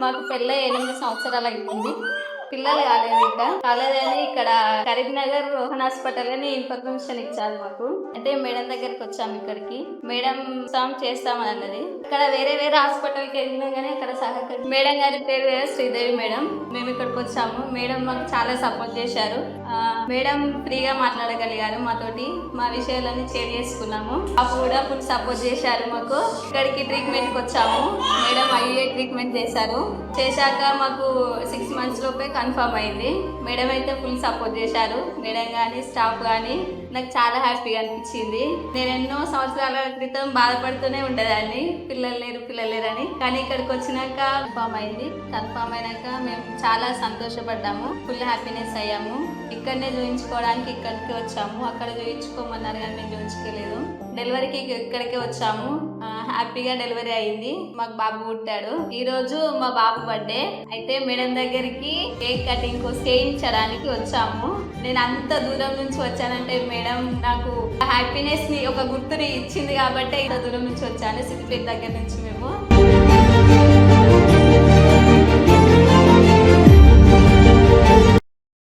మాకు పెళ్ళై 8 సంవత్సరాలు అవుతుంది. పిల్లలు కాలేదు, ఇంకా కాలేదని ఇక్కడ కరీంనగర్ రోహన్ హాస్పిటల్ అని ఇన్ఫర్మేషన్ ఇచ్చారు మాకు. అంటే మేడం దగ్గరికి వచ్చాము. ఇక్కడికి మేడం చేస్తామని అన్నది. ఇక్కడ వేరే హాస్పిటల్కి వెళ్ళినా కానీ అక్కడ సహకరి మేడం గారి పేరు శ్రీదేవి మేడం. మేము ఇక్కడికి వచ్చాము. మేడం మాకు చాలా సపోర్ట్ చేశారు. మేడం ఫ్రీగా మాట్లాడగలిగారు మాతోటి. మా విషయాలన్నీ షేర్ చేసుకున్నాము. అప్పుడు కూడా ఫుల్ సపోర్ట్ చేశారు మాకు. ఇక్కడికి ట్రీట్మెంట్కి వచ్చాము. మేడం ఐఏ ట్రీట్మెంట్ చేశాక మాకు 6 months లోపే కన్ఫర్మ్ అయింది. మేడం అయితే ఫుల్ సపోర్ట్ చేశారు. మేడం కానీ స్టాఫ్ కానీ నాకు చాలా హ్యాపీగా అనిపించింది. నేను ఎన్నో సంవత్సరాల క్రితం బాధపడుతూనే ఉండేదాన్ని, పిల్లలు లేరు అని. కానీ ఇక్కడికి వచ్చినాక కన్ఫర్మ్ అయినాక మేము చాలా సంతోషపడ్డాము. ఫుల్ హ్యాపీనెస్ అయ్యాము. ఇక్కడనే చూయించుకోవడానికి ఇక్కడికి వచ్చాము. అక్కడ చూయించుకోమన్నారు కానీ మేము చూయించుకోలేదు. డెలివరీకి ఇక్కడికే వచ్చాము. హ్యాపీగా డెలివరీ అయింది. మాకు బాబు పుట్టాడు. ఈ రోజు మా బాబు బర్త్డే అయితే మేడం దగ్గరికి కేక్ కటింగ్ చేయించడానికి వచ్చాము. నేను అంత దూరం నుంచి వచ్చానంటే మేడం నాకు హ్యాపీనెస్ ని ఒక గుర్తుని ఇచ్చింది కాబట్టి ఇంత దూరం నుంచి వచ్చాను. సిద్దిపేట దగ్గర నుంచి మేము